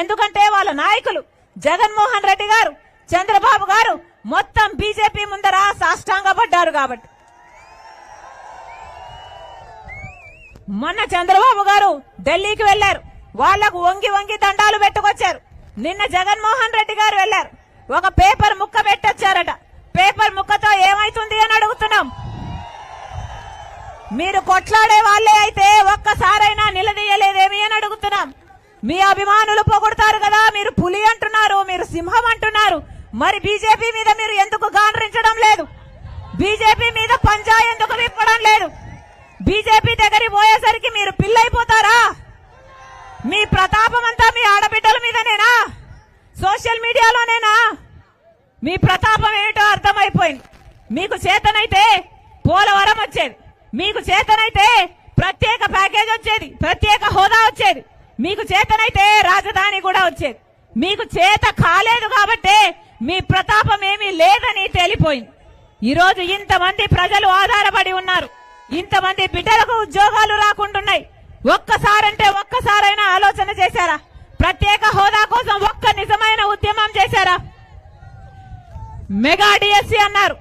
ఎందుకంటే వాళ్ళ నాయకులు జగన్మోహన్ రెడ్డి గారు, చంద్రబాబు గారు మొత్తం బీజేపీ ముందర సాష్టాంగపడ్డారు కాబట్టి. మొన్న చంద్రబాబు గారు ఢిల్లీకి వెళ్లారు, వాళ్లకు వంగి వంగి దండాలు పెట్టుకొచ్చారు. నిన్న జగన్మోహన్ రెడ్డి గారు వెళ్లారు, ఒక పేపర్ ముక్క పెట్టొచ్చారట. పేపర్ ముక్కతో ఏమైతుంది అని అడుగుతున్నాం. మీరు కొట్లాడే వాళ్లే అయితే ఒక్కసారైనా నిలదీయలేదేమి అని అడుగుతున్నాం. మీ అభిమానులు పొగుడతారు కదా, మీరు పులి అంటున్నారు, మీరు సింహం అంటున్నారు. మరి బీజేపీ మీద మీరు ఎందుకు గాండ్రించడం లేదు? బీజేపీ మీద పంజా ఎందుకు విప్పడం లేదు? బీజేపీ దగ్గరికి పోయేసరికి మీరు పిల్లైపోతారా? మీ ప్రతాపం అంతా మీ ఆడబిడ్డల మీదనేనా? సోషల్ మీడియాలోనేనా? మీ ప్రతాపం ఏమిటో అర్థమైపోయింది. మీకు చేతనైతే పోలవరం వచ్చేది, మీకు చేతనైతే ప్రత్యేక ప్యాకేజ్ వచ్చేది, ప్రత్యేక హోదా వచ్చేది, మీకు చేతనైతే రాజధాని కూడా వచ్చేది. మీకు చేత కాలేదు కాబట్టే మీ ప్రతాపం ఏమీ లేదని తేలిపోయింది. ఈరోజు ఇంతమంది ప్రజలు ఆధారపడి ఉన్నారు, ఇంతమంది బిడ్డలకు ఉద్యోగాలు రాకుంటున్నాయి. ఒక్కసారంటే ఒక్కసారైనా ఆలోచన చేశారా? ప్రత్యేక హోదా కోసం ఒక్క నిజమైన ఉద్యమం చేశారా? మెగా డిఎస్సీ అన్నారు,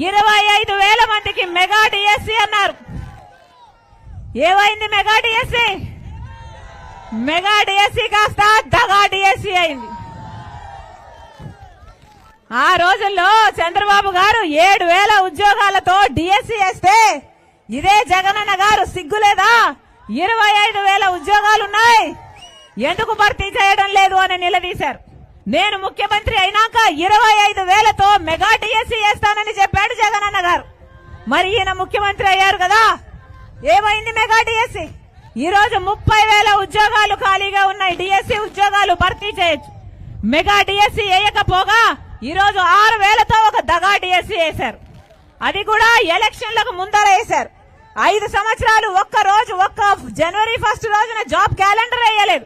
25,000 మందికి మెగా డిఎస్సీ అన్నారు. ఏమైంది మెగా డిఎస్సీ? మెగా డిఎస్సీ కాస్త దగా డిఎస్సీ అయింది. ఆ రోజుల్లో చంద్రబాబు గారు 7,000 ఉద్యోగాలతో డిఎస్సీ వేస్తే ఇదే జగనన్న గారు సిగ్గులేదా? 25,000 ఉద్యోగాలున్నాయి, ఎందుకు భర్తీ చేయడం లేదు అని నిలదీశారు. నేను ముఖ్యమంత్రి అయినాక 25,000తో మెగా డిఎస్సీ వేస్తానని చెప్పాడు జగనన్న గారు. మరి ఈయన ముఖ్యమంత్రి అయ్యారు కదా, ఏమైంది మెగా డిఎస్సీ? ఈ రోజు 30,000 ఉద్యోగాలు ఖాళీగా ఉన్నాయి, డిఎస్సీ ఉద్యోగాలు భర్తీ చేయొచ్చు. మెగా డిఎస్సీ వేయకపోగా ఈ రోజు 6,000తో ఒక దగా డిఎస్సీ వేశారు. అది కూడా ఎలక్షన్లకు ముందర వేశారు. 5 సంవత్సరాలు ఒక్క జనవరి 1 రోజున జాబ్ క్యాలెండర్ వేయలేదు,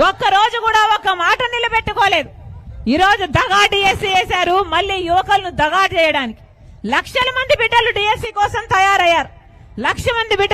ఒక్క రోజు కూడా ఒక్క మాట నిలబెట్టుకోలేదు. ఈ రోజు దగా డిఎస్సీ వేశారు, మళ్లీ యువకులను దగా చేయడానికి. లక్షల మంది బిడ్డలు డిఎస్సీ కోసం తయారయ్యారు, 1,00,000 మంది బిడ్డలు